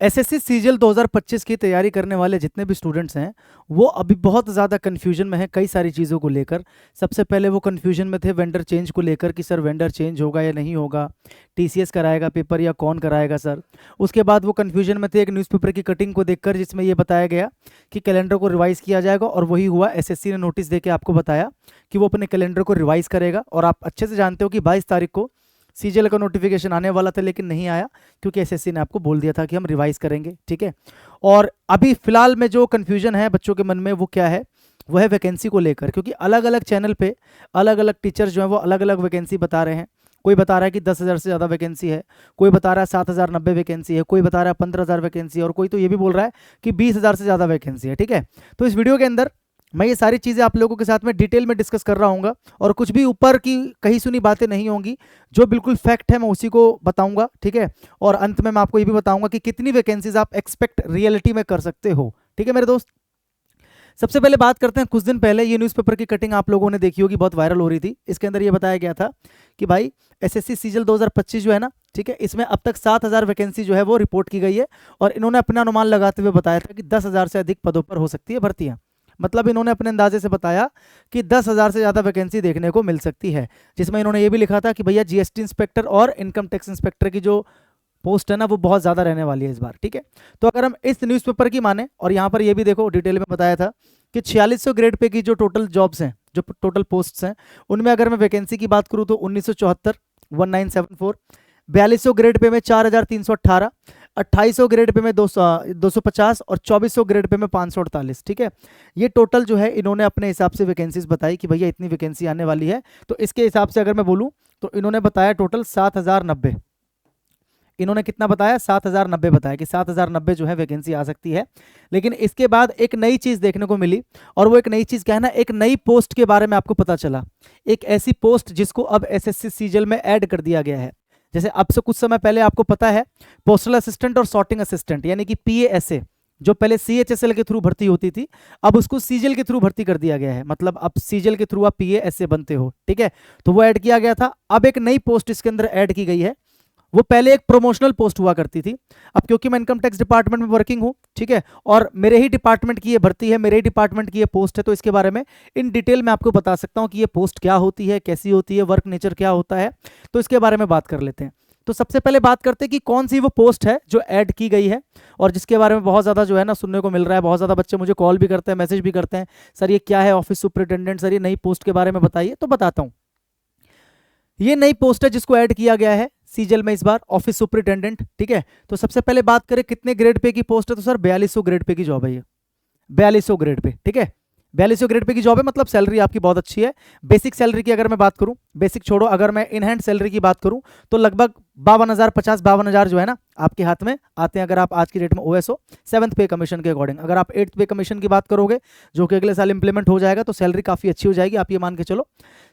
SSC CGL 2025 की तैयारी करने वाले जितने भी स्टूडेंट्स हैं वो अभी बहुत ज़्यादा कन्फ्यूजन में है कई सारी चीज़ों को लेकर। सबसे पहले वो कन्फ्यूजन में थे वेंडर चेंज को लेकर कि सर वेंडर चेंज होगा या नहीं होगा, टीसीएस कराएगा पेपर या कौन कराएगा सर। उसके बाद वो कन्फ्यूजन में थे एक न्यूज़पेपर की कटिंग को देखकर जिसमें ये बताया गया कि कैलेंडर को रिवाइज़ किया जाएगा, और वही हुआ। एसएससी ने नोटिस दे के आपको बताया कि वो अपने कैलेंडर को रिवाइज़ करेगा। और आप अच्छे से जानते हो कि 22 तारीख को सीजीएल का नोटिफिकेशन आने वाला था लेकिन नहीं आया क्योंकि एसएससी ने आपको बोल दिया था कि हम रिवाइज करेंगे, ठीक है। और अभी फिलहाल में जो कन्फ्यूजन है बच्चों के मन में वो क्या है, वो है वैकेंसी को लेकर, क्योंकि अलग अलग चैनल पे अलग अलग टीचर्स जो हैं वो अलग अलग वैकेंसी बता रहे हैं। कोई बता रहा है कि 10,000 से ज़्यादा वैकेंसी है, कोई बता रहा है 7,090 वैकेंसी है, कोई बता रहा है 15,000 वैकेंसी है, और कोई तो ये भी बोल रहा है कि 20,000 से ज़्यादा वैकेंसी है, ठीक है। तो इस वीडियो के अंदर मैं ये सारी चीज़ें आप लोगों के साथ में डिटेल में डिस्कस कर रहा हूँ, और कुछ भी ऊपर की कहीं सुनी बातें नहीं होंगी, जो बिल्कुल फैक्ट है मैं उसी को बताऊंगा, ठीक है। और अंत में मैं आपको ये भी बताऊंगा कि कितनी वैकेंसीज आप एक्सपेक्ट रियलिटी में कर सकते हो, ठीक है मेरे दोस्त। सबसे पहले बात करते हैं, कुछ दिन पहले ये न्यूज़पेपर की कटिंग आप लोगों ने देखी होगी, बहुत वायरल हो रही थी। इसके अंदर ये बताया गया था कि भाई एसएससी सीजीएल 2025 जो है ना, ठीक है, इसमें अब तक 7,000 वैकेंसी जो है वो रिपोर्ट की गई है, और इन्होंने अपना अनुमान लगाते हुए बताया था कि 10,000 से अधिक पदों पर हो सकती है भर्तियां। मतलब इन्होंने अपने अंदाजे से बताया कि 10,000 से ज़्यादा वैकेंसी देखने को मिल सकती है, जिसमें इन्होंने ये भी लिखा था कि भैया जीएसटी इंस्पेक्टर और इनकम टैक्स इंस्पेक्टर की जो पोस्ट है ना वो बहुत ज़्यादा रहने वाली है इस बार, ठीक है। तो अगर हम इस न्यूज़पेपर की माने, और यहाँ पर ये भी देखो डिटेल में बताया था कि 4600 ग्रेड पे की जो टोटल जॉब्स हैं, जो टोटल पोस्ट्स हैं, उनमें अगर मैं वैकेंसी की बात करूँ तो 1974 1974, 4200 ग्रेड पे में 4,318, 2800 ग्रेड पे में 250, और 2400 ग्रेड पे में 548, ठीक है। ये टोटल जो है इन्होंने अपने हिसाब से वैकेंसीज बताई कि भैया इतनी वैकेंसी आने वाली है। तो इसके हिसाब से अगर मैं बोलूं तो इन्होंने बताया टोटल 7,090। इन्होंने कितना बताया? 7,090 बताया कि 7,090 जो है वैकेंसी आ सकती है। लेकिन इसके बाद एक नई चीज देखने को मिली, और वो एक नई चीज क्या है ना, एक नई पोस्ट के बारे में आपको पता चला। एक ऐसी पोस्ट जिसको अब एसएससी सीजीएल में ऐड कर दिया गया है। जैसे अब से कुछ समय पहले आपको पता है पोस्टल असिस्टेंट और सॉर्टिंग असिस्टेंट यानी कि पीएएसए, जो पहले सीएचएसएल के थ्रू भर्ती होती थी, अब उसको सीजीएल के थ्रू भर्ती कर दिया गया है। मतलब अब सीजीएल के थ्रू आप पीएएसए बनते हो, ठीक है। तो वो ऐड किया गया था। अब एक नई पोस्ट इसके अंदर ऐड की गई है। वो पहले एक प्रमोशनल पोस्ट हुआ करती थी। अब क्योंकि मैं इनकम टैक्स डिपार्टमेंट में वर्किंग हूँ, ठीक है, और मेरे ही डिपार्टमेंट की ये भर्ती है, मेरे ही डिपार्टमेंट की ये पोस्ट है, तो इसके बारे में इन डिटेल में आपको बता सकता हूँ कि ये पोस्ट क्या होती है, कैसी होती है, वर्क नेचर क्या होता है। तो इसके बारे में बात कर लेते हैं। तो सबसे पहले बात करते हैं कि कौन सी वो पोस्ट है जो ऐड की गई है, और जिसके बारे में बहुत ज़्यादा जो है ना सुनने को मिल रहा है। बहुत ज़्यादा बच्चे मुझे कॉल भी करते हैं, मैसेज भी करते हैं, सर ये क्या है ऑफिस सुपरिटेंडेंट, सर ये नई पोस्ट के बारे में बताइए। तो बताता हूँ, ये नई पोस्ट है जिसको ऐड किया गया है सीजीएल में इस बार, ऑफिस सुपरिटेंडेंट, ठीक है। तो सबसे पहले बात करें कितने ग्रेड पे की पोस्ट है, तो सर 4200 ग्रेड पे की जॉब है ये, 4200 ग्रेड पे, ठीक है। 4200 ग्रेड पे की जॉब है, मतलब सैलरी आपकी बहुत अच्छी है। बेसिक सैलरी की अगर मैं बात करूं, बेसिक छोड़ो, अगर मैं इन हैंड सैलरी की बात करूं तो लगभग 52,000 जो है ना आपके हाथ में आते हैं, अगर आप आज की डेट में ओएस हो 7th पे कमीशन के अकॉर्डिंग। अगर आप 8th पे कमीशन की बात करोगे जो कि अगले साल इंप्लीमेंट हो जाएगा, तो सैलरी काफ़ी अच्छी हो जाएगी। आप ये मान के चलो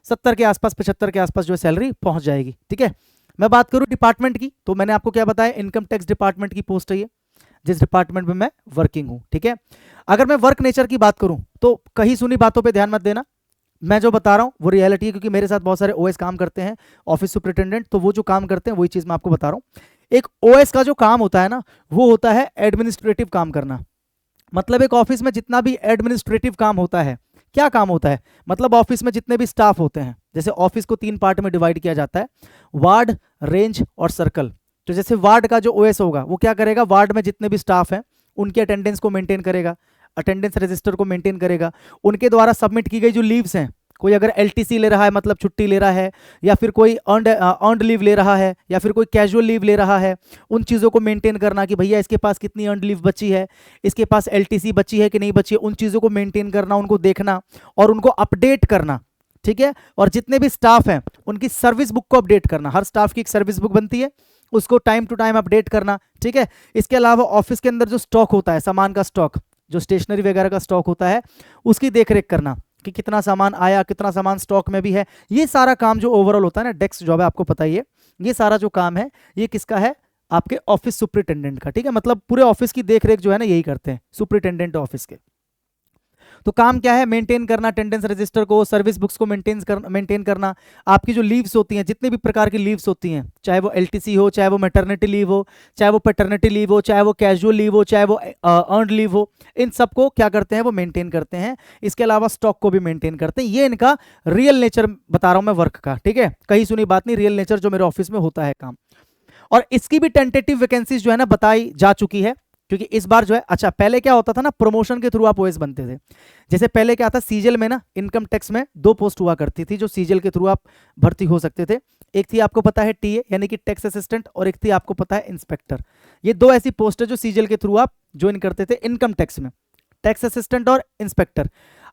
70 के आसपास, 75 के आसपास जो है सैलरी पहुंच जाएगी, ठीक है। मैं बात करूं डिपार्टमेंट की, तो मैंने आपको क्या बताया, इनकम टैक्स डिपार्टमेंट की पोस्ट है ये, जिस डिपार्टमेंट में मैं वर्किंग हूं, ठीक है। अगर मैं वर्क नेचर की बात करूं तो कहीं सुनी बातों पे ध्यान मत देना, मैं जो बता रहा हूं वो रियलिटी है, क्योंकि मेरे साथ बहुत सारे ओएस काम करते हैं, ऑफिस सुपरिटेंडेंट, तो वो जो काम करते हैं वही चीज मैं आपको बता रहा हूं। एक ओएस का जो काम होता है ना, वो होता है एडमिनिस्ट्रेटिव काम करना। मतलब एक ऑफिस में जितना भी एडमिनिस्ट्रेटिव काम होता है, क्या काम होता है, मतलब ऑफिस में जितने भी स्टाफ होते हैं, जैसे ऑफिस को 3 पार्ट में डिवाइड किया जाता है, वार्ड, रेंज और सर्कल। तो जैसे वार्ड का जो ओएस होगा वो क्या करेगा, वार्ड में जितने भी स्टाफ हैं उनकी अटेंडेंस को मेंटेन करेगा, अटेंडेंस रजिस्टर को मेंटेन करेगा, उनके द्वारा सबमिट की गई जो लीव्स हैं, कोई अगर एलटीसी ले रहा है मतलब छुट्टी ले रहा है, या फिर कोई अर्नड लीव ले रहा है, या फिर कोई कैजुअल लीव ले रहा है, उन चीज़ों को मेंटेन करना कि भैया इसके पास कितनी अर्नड लीव बची है, इसके पास एलटीसी बची है कि नहीं बची है, उन चीज़ों को मेंटेन करना, उनको देखना और उनको अपडेट करना, ठीक है। और जितने भी स्टाफ हैं उनकी सर्विस बुक को अपडेट करना, हर स्टाफ की एक सर्विस बुक बनती है, उसको टाइम टू टाइम अपडेट करना, ठीक है। इसके अलावा ऑफिस के अंदर जो स्टॉक होता है, सामान का स्टॉक, जो स्टेशनरी वगैरह का स्टॉक होता है, उसकी देखरेख करना कि कितना सामान आया, कितना सामान स्टॉक में भी है। ये सारा काम जो ओवरऑल होता है ना, डेस्क जॉब है, आपको पता ही है, ये सारा जो काम है ये किसका है, आपके ऑफिस सुपरिटेंडेंट का, ठीक है। मतलब पूरे ऑफिस की देखरेख जो है ना यही करते हैं सुपरिटेंडेंट ऑफिस के। तो काम क्या है, मेंटेन करना अटेंडेंस रजिस्टर को, सर्विस बुक्स को मेंटेन करना, आपकी जो लीव्स होती हैं, जितने भी प्रकार की लीव्स होती हैं, चाहे वो एलटीसी हो, चाहे वो मैटरनिटी लीव हो, चाहे वो पैटर्निटी लीव हो, चाहे वो कैजुअल लीव हो, चाहे वो अर्नड लीव हो, इन सबको क्या करते हैं, वो मेंटेन करते हैं। इसके अलावा स्टॉक को भी मेंटेन करते हैं। ये इनका रियल नेचर बता रहा हूं मैं वर्क का, ठीक है, कहीं सुनी बात नहीं, रियल नेचर जो मेरे ऑफिस में होता है काम। और इसकी भी टेंटेटिव वैकेंसीज जो है ना बताई जा चुकी है, क्योंकि इस बार जो है, अच्छा पहले क्या होता था ना, प्रमोशन के थ्रू आप ओएस बनते थे। जैसे पहले क्या था, सीजल में ना इनकम टैक्स में 2 पोस्ट हुआ करती थी जो सीजल के थ्रू आप भर्ती हो सकते थे। एक थी आपको पता है टीए यानी कि टैक्स असिस्टेंट, और एक थी आपको पता है इंस्पेक्टर। ये 2 ऐसी पोस्ट है जो सीजल के थ्रू आप ज्वाइन करते थे इनकम टैक्स में, टैक्स असिस्टेंट और इंस्पेक्टर।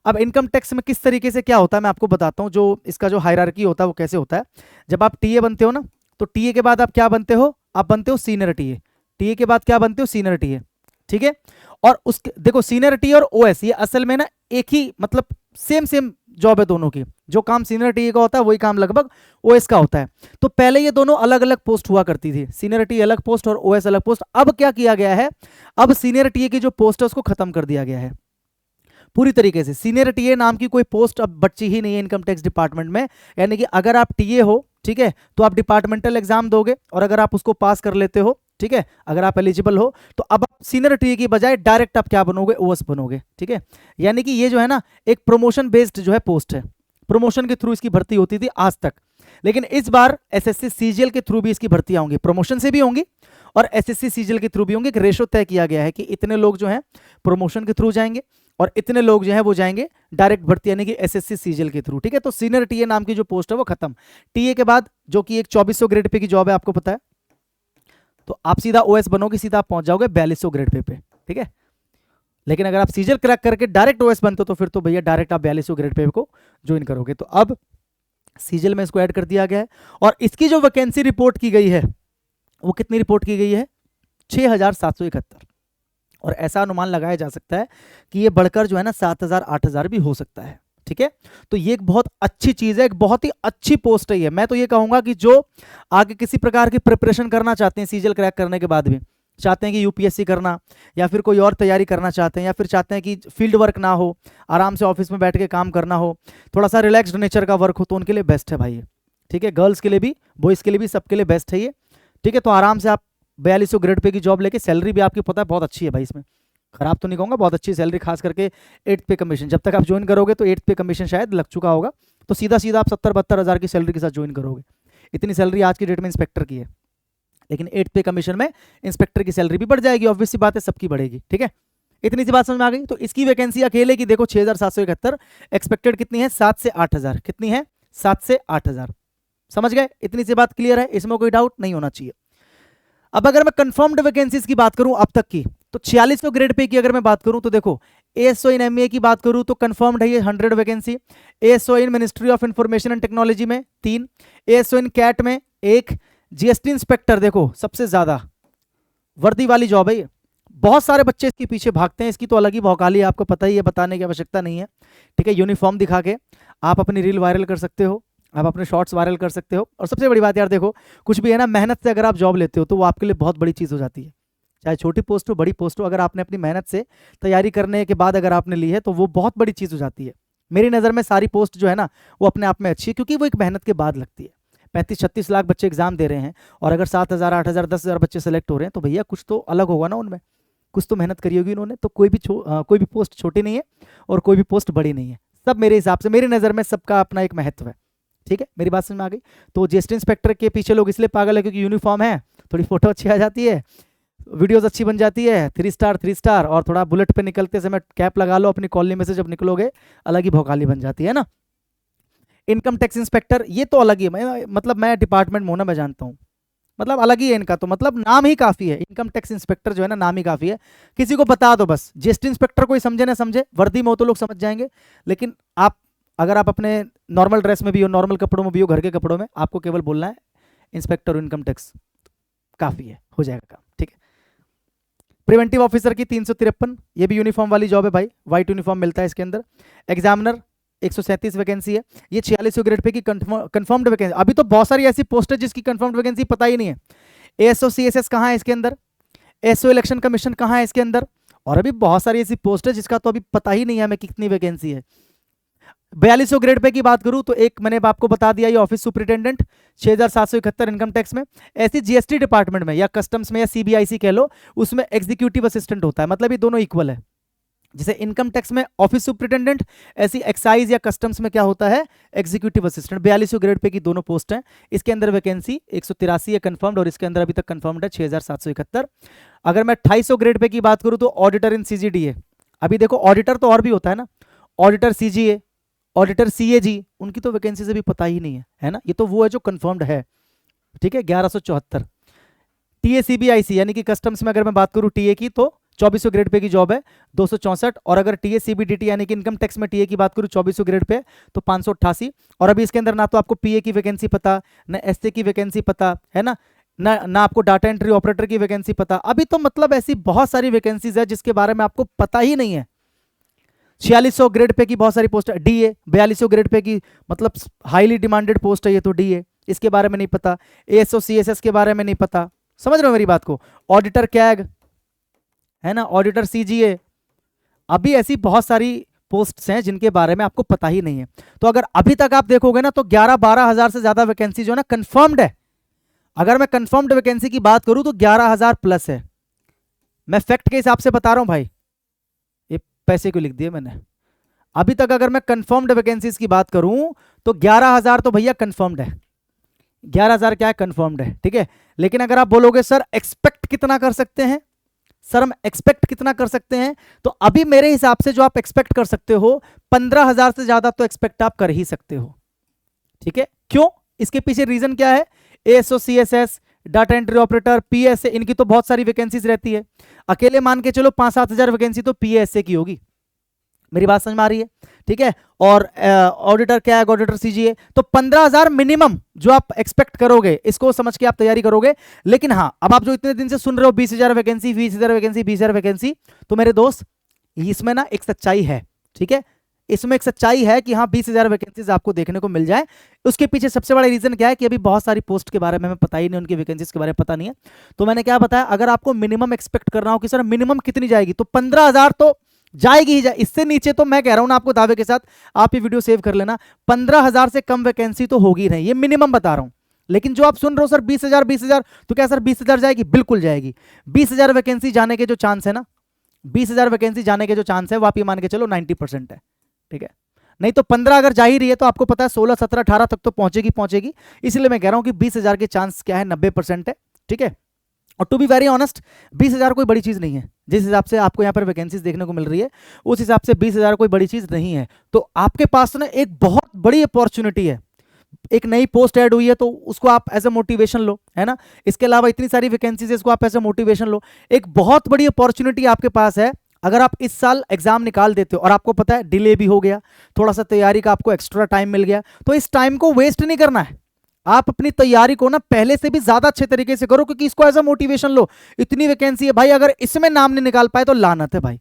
अब इनकम टैक्स में किस तरीके से क्या होता है मैं आपको बताता हूँ, जो इसका जो हायरार्की होता है वो कैसे होता है। जब आप टीए बनते हो ना, तो टीए के बाद आप क्या बनते हो, आप बनते हो सीनियर टीए। टीए के बाद क्या बनते हो, सीनियर टीए, ठीक है। और उसके देखो सीनियर टीए और ओएस ये असल में ना एक ही मतलब सेम जॉब है दोनों की। जो काम सीनियर टीए का होता है वही काम लगभग ओएस का होता है। तो पहले ये दोनों अलग अलग पोस्ट हुआ करती थी, सीनियर टीए अलग पोस्ट और ओएस अलग पोस्ट। अब क्या किया गया है, अब सीनियर टीए की जो पोस्ट है उसको खत्म कर दिया गया है पूरी तरीके से। सीनियर टीए नाम की कोई पोस्ट अब बची ही नहीं है इनकम टैक्स डिपार्टमेंट में। यानी कि अगर आप टीए हो, ठीक है, तो आप डिपार्टमेंटल एग्जाम दोगे, और अगर आप उसको पास कर लेते हो, ठीक है, अगर आप एलिजिबल हो, तो अब आप सीनियर टीए की बजाय डायरेक्ट आप क्या बनोगे, ओएस बनोगे, ठीक है। यानी कि ये जो है ना एक प्रमोशन बेस्ड जो है पोस्ट है, प्रमोशन के थ्रू इसकी भर्ती होती थी आज तक। लेकिन इस बार एसएससी सीजीएल के थ्रू भी इसकी भर्तियां होंगी, प्रमोशन से भी होंगी और एसएससी सीजीएल के थ्रू भी होंगे। एक रेशो तय किया गया है कि इतने लोग जो हैं प्रमोशन के थ्रू जाएंगे और इतने लोग जो हैं वो जाएंगे डायरेक्ट भर्ती यानी कि एसएससी सीजीएल के थ्रू, ठीक है। तो सीनियर टीए नाम की जो पोस्ट है वो खत्म। टीए के बाद जो कि एक 2400 ग्रेड पे की जॉब है, आपको पता है, तो आप सीधा ओएस बनोगे, सीधा आप पहुंच जाओगे 4200 ग्रेड पे, ठीक है। लेकिन अगर आप सीजीएल क्रैक करके डायरेक्ट ओएस बनते हो तो फिर तो भैया डायरेक्ट आप 4200 ग्रेड पे को ज्वाइन करोगे। तो अब सीजीएल में इसको ऐड कर दिया गया है। और इसकी जो वैकेंसी रिपोर्ट की गई है वो कितनी रिपोर्ट की गई है, 6771। और ऐसा अनुमान लगाया जा सकता है कि ये बढ़कर जो है ना 7000 8000 भी हो सकता है, ठीक है। तो ये एक बहुत अच्छी चीज है, एक बहुत ही अच्छी पोस्ट है ये। मैं तो ये कहूंगा कि जो आगे किसी प्रकार की प्रिपरेशन करना चाहते हैं सीजीएल क्रैक करने के बाद भी, चाहते हैं कि यूपीएससी करना या फिर कोई और तैयारी करना चाहते हैं, या फिर चाहते हैं कि फील्ड वर्क ना हो, आराम से ऑफिस में बैठ के काम करना हो, थोड़ा सा रिलैक्स्ड नेचर का वर्क हो, तो उनके लिए बेस्ट है भाई ये, ठीक है। गर्ल्स के लिए भी, बॉयज़ के लिए भी, सबके लिए बेस्ट है ये, ठीक है। तो आराम से आप 4200 ग्रेड पे की जॉब लेके, सैलरी भी आपकी पता है बहुत अच्छी है भाई, इसमें खराब तो नहीं कहूँगा, बहुत अच्छी सैलरी, खास करके 8th पे कमीशन। जब तक आप ज्वाइन करोगे तो 8th पे कमीशन शायद लग चुका होगा, तो सीधा सीधा आप 70-72 हज़ार की सैलरी के साथ ज्वाइन करोगे। इतनी सैलरी आज की डेट में इंस्पेक्टर की है, लेकिन 8th पे कमीशन में इंस्पेक्टर की सैलरी भी बढ़ जाएगी, ऑब्वियस सी बात है, सबकी बढ़ेगी, ठीक है। इतनी सी बात समझ में आ गई। तो इसकी वैकेंसी अकेले की देखो 6771, एक्सपेक्टेड कितनी है, 7 से 8000। कितनी है, 7 से 8000। समझ गए, इतनी सी बात क्लियर है, इसमें कोई डाउट नहीं होना चाहिए। अब अगर मैं कंफर्म्ड वैकेंसीज की बात करूं अब तक की, तो 4600 ग्रेड पे की अगर मैं बात करूं तो देखो, एएसओ इन एमईए की बात करूं तो कंफर्म्ड है ये 100 vacancy. ASO in ministry of information and technology में 3, एएसओ इन कैट में 1, जीएसटी इंस्पेक्टर देखो सबसे ज्यादा वर्दी वाली जॉब है ये, बहुत सारे बच्चे इसके पीछे भागते हैं, इसकी तो अलग ही भौकाली है, आपको पता ही है, बताने की आवश्यकता नहीं है, ठीक है। यूनिफॉर्म दिखा के आप अपनी रील वायरल कर सकते हो, आप अपने शॉर्ट्स वायरल कर सकते हो। और सबसे बड़ी बात यार देखो, कुछ भी है ना, मेहनत से अगर आप जॉब लेते हो तो वो आपके लिए बहुत बड़ी चीज़ हो जाती है, चाहे छोटी पोस्ट हो बड़ी पोस्ट हो, अगर आपने अपनी मेहनत से तैयारी करने के बाद अगर आपने ली है तो वो बहुत बड़ी चीज़ हो जाती है। मेरी नज़र में सारी पोस्ट जो है ना वो अपने आप में अच्छी है, क्योंकि वो एक मेहनत के बाद लगती है। 35-36 लाख बच्चे एग्जाम दे रहे हैं, और अगर 7000 8000 10,000 बच्चे सेलेक्ट हो रहे हैं, तो भैया कुछ तो अलग होगा ना उनमें, कुछ तो मेहनत करी होगी उन्होंने। तो कोई भी पोस्ट छोटी नहीं है और कोई भी पोस्ट बड़ी नहीं है, सब मेरे हिसाब से, मेरी नज़र में सबका अपना एक महत्व है, ठीक है। मेरी बात समझ में आ गई। तो जीएसटी इंस्पेक्टर के पीछे लोग इसलिए पागल है क्योंकि यूनिफॉर्म है, थोड़ी फोटो अच्छी आ जाती है, वीडियोस अच्छी बन जाती है, 3 स्टार 3 स्टार, और थोड़ा बुलेट पे निकलते समय कैप लगा लो अपनी कॉलोनी में से, जब निकलोगे अलग ही भौकाली बन जाती है ना। इनकम टैक्स इंस्पेक्टर ये तो अलग ही है, मतलब मैं डिपार्टमेंट मोना में जानता हूँ, मतलब अलग ही है इनका, तो मतलब नाम ही काफ़ी है, इनकम टैक्स इंस्पेक्टर जो है ना नाम ही काफ़ी है। किसी को बता दो बस, जीएसटी इंस्पेक्टर कोई समझे ना समझे, वर्दी में हो तो लोग समझ जाएंगे, लेकिन आप अगर आप अपने नॉर्मल ड्रेस में भी हो, नॉर्मल कपड़ों में भी हो, घर के कपड़ों में, आपको केवल बोलना है इंस्पेक्टर इनकम टैक्स, काफ़ी है, हो जाएगा काम, ठीक है। प्रिवेंटिव ऑफिसर की 353, ये भी यूनिफॉर्म वाली जॉब है भाई, व्हाइट यूनिफॉर्म मिलता है इसके अंदर। एग्जामिनर 137 वैकेंसी है, ये 4600 ग्रेड पे की कंफर्म्ड वैकेंसी। अभी तो बहुत सारी ऐसी पोस्ट है जिसकी कंफर्म्ड वैकेंसी पता ही नहीं है। एएसओ सीएसएस कहाँ है इसके अंदर, एसओ इलेक्शन कमीशन कहाँ है इसके अंदर, और अभी बहुत सारी ऐसी पोस्ट है जिसका तो अभी पता ही नहीं है हमें कितनी वैकेंसी है। 4200 ग्रेड पे की बात करूं तो एक मैंने आपको बता दिया, ये ऑफिस सुपरिटेंडेंट 6771 इनकम टैक्स में। ऐसी जीएसटी डिपार्टमेंट में या कस्टम्स में या सीबीआईसी कह लो, उसमें एग्जीक्यूटिव असिस्टेंट होता है, मतलब ये दोनों इक्वल है। जैसे इनकम टैक्स में ऑफिस सुपरिटेंडेंट, ऐसी एक्साइज या कस्टम्स में क्या होता है, एग्जीक्यूटिव असिस्टेंट। 4200 ग्रेड पे की दोनों पोस्ट हैं। इसके अंदर वैकेंसी 183 है कंफर्म्ड, और इसके अंदर अभी तक कंफर्म्ड है 6771। अगर मैं 2800 ग्रेड पे की बात करूं तो ऑडिटर इन सीजीडीए। अभी देखो ऑडिटर तो और भी होता है ना, ऑडिटर सीजीए, ऑडिटर सीएजी, उनकी तो वैकेंसीज अभी पता ही नहीं है ना, ये तो वो है जो कंफर्म्ड है, ठीक है, 1174। टीए सीबीआईसी यानी कि कस्टम्स में अगर मैं बात करूं टीए की तो 2400 ग्रेड पे की जॉब है 264, और अगर टीए सीबीडीटी यानी कि इनकम टैक्स में टीए की बात करूं 2400 ग्रेड पे तो 588। और अभी इसके अंदर ना तो आपको पीए की वैकेंसी पता, ना एसए की वैकेंसी पता है ना आपको डाटा एंट्री ऑपरेटर की वैकेंसी पता। अभी तो मतलब ऐसी बहुत सारी वैकेंसीज है जिसके बारे में आपको पता ही नहीं है। 4600 ग्रेड पे की बहुत सारी पोस्ट है। डीए 4200 ग्रेड पे की मतलब हाईली डिमांडेड पोस्ट है ये तो डीए, इसके बारे में नहीं पता। एएसओ सीएसएस के बारे में नहीं पता, समझ रहे हो मेरी बात को। ऑडिटर कैग है ना, ऑडिटर सीजीए, अभी ऐसी बहुत सारी पोस्ट्स हैं जिनके बारे में आपको पता ही नहीं है। तो अगर अभी तक आप देखोगे ना तो 11-12 हजार से ज्यादा वैकेंसी जो है ना कंफर्म्ड है। अगर मैं कंफर्म्ड वैकेंसी की बात करूं तो 11,000 प्लस है। मैं फैक्ट के हिसाब से बता रहा हूं भाई, ये पैसे क्यों लिख दिए मैंने। अभी तक अगर मैं कंफर्म्ड वैकेंसीज की बात करूं तो 11,000 तो भैया कंफर्म्ड है, 11,000 क्या है, कंफर्म्ड है, ठीक है। लेकिन अगर आप बोलोगे सर एक्सपेक्ट कितना कर सकते हैं, सर हम एक्सपेक्ट कितना कर सकते हैं, तो अभी मेरे हिसाब से जो आप एक्सपेक्ट कर सकते हो 15,000 से ज्यादा तो एक्सपेक्ट आप कर ही सकते हो, ठीक है। क्यों, इसके पीछे रीजन क्या है, ASO CSS, data entry operator, PSA, इनकी तो बहुत सारी वैकेंसीज रहती है। अकेले मान के चलो 5-7 हजार वैकेंसी तो पीएसए की होगी, मेरी बात समझ में आ रही है, ठीक है। और ऑडिटर क्या है, ऑडिटर सीजीए, तो 15,000 मिनिमम जो आप एक्सपेक्ट करोगे, इसको समझ के आप तैयारी करोगे। लेकिन हाँ, अब आप जो इतने दिन से सुन रहे हो 20,000 वैकेंसी, 20,000 वैकेंसी, 20,000 वैकेंसी, तो मेरे दोस्त इसमें ना एक सच्चाई है, ठीक है। इसमें एक सच्चाई है कि हाँ 20,000 वैकेंसीज आपको देखने को मिल जाए। उसके पीछे सबसे बड़ा रीजन क्या है कि अभी बहुत सारी पोस्ट के बारे में हमें पता ही नहीं, उनकी वैकेंसीज के बारे में पता नहीं है। तो मैंने क्या बताया, अगर आपको मिनिमम एक्सपेक्ट करना हो कि सर मिनिमम कितनी जाएगी, तो 15,000 तो जाएगी ही इससे नीचे तो मैं कह रहा हूं ना आपको दावे के साथ, आप ये वीडियो सेव कर लेना, 15,000 से कम वैकेंसी तो होगी नहीं, ये मिनिमम बता रहा हूं। लेकिन जो आप सुन रहे हो सर 20,000 तो क्या सर 20,000 जाएगी, बिल्कुल जाएगी। 20,000 वैकेंसी जाने के जो चांस है ना, 20,000 वैकेंसी जाने के जो चांस है वो आप ये मान के चलो 90% है, ठीक है। नहीं तो 15 अगर जा ही रही है तो आपको पता है 16, 17, 18 तक तो पहुंचेगी। इसलिए मैं कह रहा हूं कि 20,000 के चांस क्या है, 90% है, ठीक है। और टू बी वेरी ऑनेस्ट 20,000 कोई बड़ी चीज नहीं है, जिस हिसाब से आपको यहाँ पर वैकेंसीज देखने को मिल रही है उस हिसाब से 20,000 कोई बड़ी चीज नहीं है। तो आपके पास ना एक बहुत बड़ी अपॉर्चुनिटी है, एक नई पोस्ट ऐड हुई है तो उसको आप एज ए मोटिवेशन लो, है ना। इसके अलावा इतनी सारी वैकेंसीज है, इसको आप एज ए मोटिवेशन लो। एक बहुत बड़ी अपॉर्चुनिटी आपके पास है। अगर आप इस साल एग्जाम निकाल देते हो और आपको पता है डिले भी हो गया, थोड़ा सा तैयारी का आपको एक्स्ट्रा टाइम मिल गया, तो इस टाइम को वेस्ट नहीं करना है। आप अपनी तैयारी को ना पहले से भी ज्यादा अच्छे तरीके से करो, क्योंकि इसको एज अ मोटिवेशन लो। इतनी वैकेंसी है भाई, अगर इसमें नाम नहीं निकाल पाए तो लानत है भाई।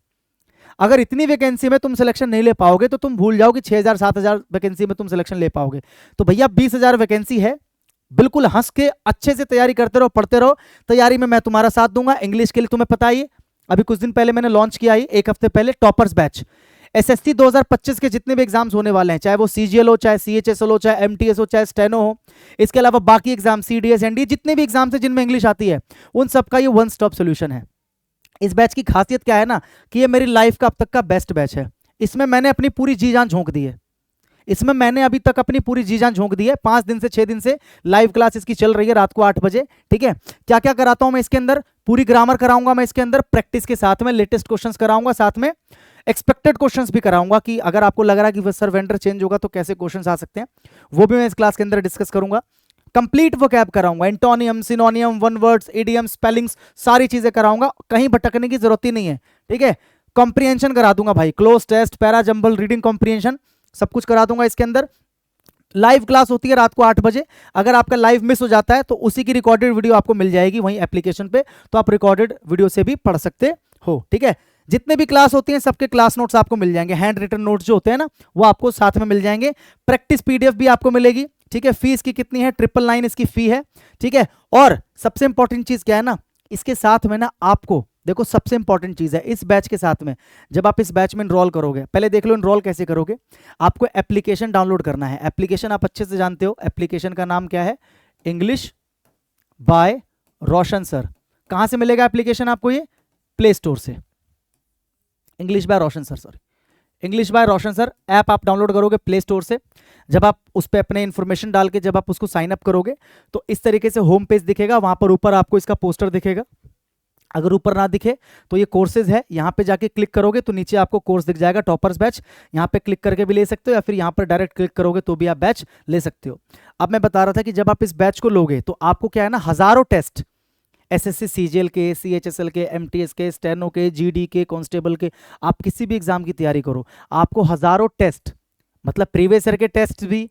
अगर इतनी वैकेंसी में तुम सिलेक्शन नहीं ले पाओगे तो तुम भूल जाओ कि 6,000 7,000 वैकेंसी में तुम सिलेक्शन ले पाओगे। तो भैया 20,000 वैकेंसी है, बिल्कुल हंस के अच्छे से तैयारी करते रहो, पढ़ते रहो। तैयारी में मैं तुम्हारा साथ दूंगा। इंग्लिश के लिए तुम्हें पता ही है, अभी कुछ दिन पहले मैंने लॉन्च किया है, एक हफ्ते पहले, टॉपर्स बैच। एसएससी 2025 के जितने भी एग्जाम्स होने वाले हैं, चाहे वो सीजीएल हो, चाहे सीएचएसएल हो, चाहे एमटीएस हो, चाहे स्टेनो हो, इसके अलावा बाकी एग्जाम सीडीएस एनडीए जितने भी एग्जाम्स हैं जिनमें इंग्लिश आती है, उन सबका ये वन स्टॉप सोल्यूशन है। इस बैच की खासियत क्या है ना कि ये मेरी लाइफ का अब तक का बेस्ट बैच है। इसमें मैंने अपनी पूरी जी जान झोंक दी है, इसमें मैंने अभी तक अपनी पूरी जी जान झोंक दी है। 5 दिन से 6 दिन से लाइव क्लास इसकी चल रही है रात को 8 बजे, ठीक है। क्या क्या कराता हूं मैं इसके अंदर, पूरी ग्रामर कराऊंगा मैं इसके अंदर प्रैक्टिस के साथ में, लेटेस्ट क्वेश्चंस कराऊंगा, साथ में एक्सपेक्टेड क्वेश्चंस भी कराऊंगा कि अगर आपको लग रहा है कि सर वेंडर चेंज होगा तो कैसे क्वेश्चंस आ सकते हैं, वो भी मैं इस क्लास के अंदर डिस्कस करूंगा। कंप्लीट वोकैब कराऊंगा, antonym, सिनोनियम, one words, idiom, spellings, सारी चीजें कराऊंगा, कहीं भटकने की जरूरत ही नहीं है, ठीक है। कॉम्प्रिहेंशन करा दूंगा भाई, cloze test, para jumble, reading comprehension, सब कुछ करा दूंगा इसके अंदर। लाइव क्लास होती है रात को 8 बजे। अगर आपका लाइव मिस हो जाता है तो उसी की रिकॉर्डेड वीडियो आपको मिल जाएगी वहीं एप्लीकेशन पे, तो आप रिकॉर्डेड वीडियो से भी पढ़ सकते हो, ठीक है। जितने भी क्लास होती हैं सबके क्लास नोट्स आपको मिल जाएंगे, हैंड रिटन नोट्स जो होते हैं ना वो आपको साथ में मिल जाएंगे, प्रैक्टिस पीडीएफ भी आपको मिलेगी, ठीक है। फीस की कितनी है, 999 इसकी फी है, ठीक है। और सबसे इंपॉर्टेंट चीज क्या है ना, इसके साथ में ना आपको देखो सबसे इंपॉर्टेंट चीज है इस बैच के साथ में, जब आप इस बैच में इनरोल करोगे, पहले देख लो इनरोल कैसे करोगे। आपको एप्लीकेशन डाउनलोड करना है। एप्लीकेशन आप अच्छे से जानते हो, एप्लीकेशन का नाम क्या है, इंग्लिश बाय रोशन सर। कहां से मिलेगा एप्लीकेशन आपको, ये प्ले स्टोर से, English by Roshan sir, sorry English by Roshan sir app आप डाउनलोड करोगे प्ले स्टोर से। जब आप उस पर अपने इन्फॉर्मेशन डाल के जब आप उसको साइन अप करोगे तो इस तरीके से होम पेज दिखेगा, वहां पर ऊपर आपको इसका पोस्टर दिखेगा। अगर ऊपर ना दिखे तो ये कोर्सेज है, यहाँ पे जाके क्लिक करोगे तो नीचे आपको कोर्स दिख जाएगा टॉपर्स बैच, यहाँ पे क्लिक करके भी ले सकते हो या फिर यहाँ पर डायरेक्ट क्लिक करोगे तो भी आप बैच ले सकते हो। अब मैं बता रहा था कि जब आप इस बैच को लोगे तो आपको क्या है ना, हजारों टेस्ट, एसएससी सीजीएल के, सीएचएसएल के, एमटीएस के, स्टेनो के, जीडी के, कांस्टेबल के, आप किसी भी एग्जाम की तैयारी करो, आपको हजारों टेस्ट, मतलब प्रीवियस ईयर के टेस्ट भी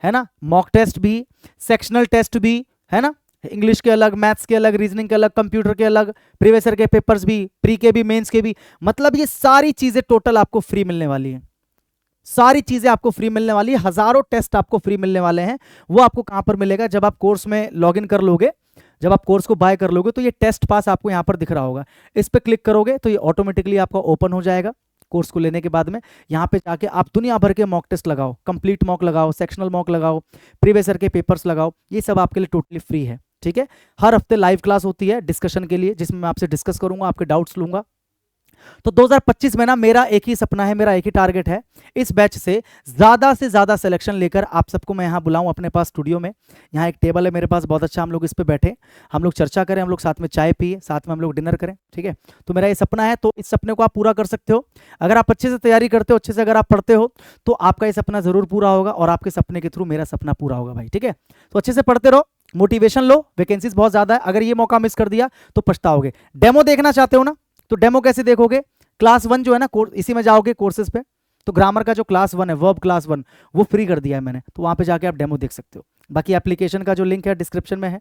है ना, मॉक टेस्ट भी, सेक्शनल टेस्ट भी है ना, इंग्लिश के अलग, मैथ्स के अलग, रीजनिंग के अलग, कंप्यूटर के अलग, प्रीवियस ईयर के पेपर्स भी, प्री के भी, मेंस के भी, मतलब ये सारी चीजें टोटल आपको फ्री मिलने वाली है। सारी चीजें आपको फ्री मिलने वाली है, हजारों टेस्ट आपको फ्री मिलने वाले हैं। वो आपको कहां पर मिलेगा, जब आप कोर्स में लॉग इन कर लोगे, जब आप कोर्स को बाय कर लोगे तो ये टेस्ट पास आपको यहां पर दिख रहा होगा, इस पर क्लिक करोगे तो ये ऑटोमेटिकली आपका ओपन हो जाएगा। कोर्स को लेने के बाद में यहाँ पे जाके आप दुनिया भर के मॉक टेस्ट लगाओ, कंप्लीट मॉक लगाओ, सेक्शनल मॉक लगाओ, प्रीवियस ईयर के पेपर्स लगाओ, ये सब आपके लिए टोटली फ्री है। ठीक है, हर हफ्ते लाइव क्लास होती है डिस्कशन के लिए, जिसमें मैं आपसे डिस्कस करूंगा, आपके डाउट्स लूंगा। तो 2025 में ना मेरा एक ही सपना है, मेरा एक ही टारगेट है, इस बैच से ज्यादा सिलेक्शन लेकर आप सबको मैं यहाँ बुलाऊं अपने पास स्टूडियो में। यहाँ एक टेबल है मेरे पास बहुत अच्छा, हम लोग इस पे बैठे, हम लोग चर्चा करें, हम लोग साथ में चाय पिए, साथ में हम लोग डिनर करें। ठीक है, तो मेरा ये सपना है, तो इस सपने को आप पूरा कर सकते हो। अगर आप अच्छे से तैयारी करते हो, अच्छे से अगर आप पढ़ते हो तो आपका ये सपना जरूर पूरा होगा और आपके सपने के थ्रू मेरा सपना पूरा होगा भाई। ठीक है, तो अच्छे से पढ़ते रहो, मोटिवेशन लो, वैकेंसीज बहुत ज्यादा है, अगर ये मौका मिस कर दिया तो पछताओगे। डेमो देखना चाहते हो ना, तो डेमो कैसे देखोगे, क्लास 1 जो है ना, इसी में जाओगे कोर्सेज पे, तो ग्रामर का जो क्लास 1 है, वर्ब क्लास 1, वो फ्री कर दिया है मैंने, तो वहां पे जाके आप डेमो देख सकते हो। बाकी एप्लीकेशन का जो लिंक है डिस्क्रिप्शन में है।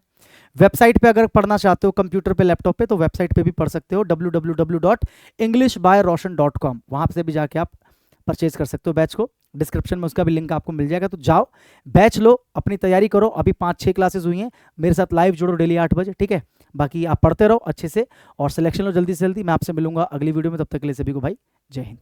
वेबसाइट पे अगर पढ़ना चाहते हो कंप्यूटर पे, लैपटॉप पे, तो वेबसाइट पे भी पढ़ सकते हो, www.englishbyroshan.com, वहां से भी जाके आप परचेज कर सकते हो बैच को, डिस्क्रिप्शन में उसका भी लिंक आपको मिल जाएगा। तो जाओ बैच लो, अपनी तैयारी करो, अभी 5-6 क्लासेस हुई हैं, मेरे साथ लाइव जुड़ो डेली 8 बजे। ठीक है, बाकी आप पढ़ते रहो अच्छे से और सिलेक्शन लो जल्दी से जल्दी। मैं आपसे मिलूंगा अगली वीडियो में, तब तक के लिए सभी को भाई जय हिंद।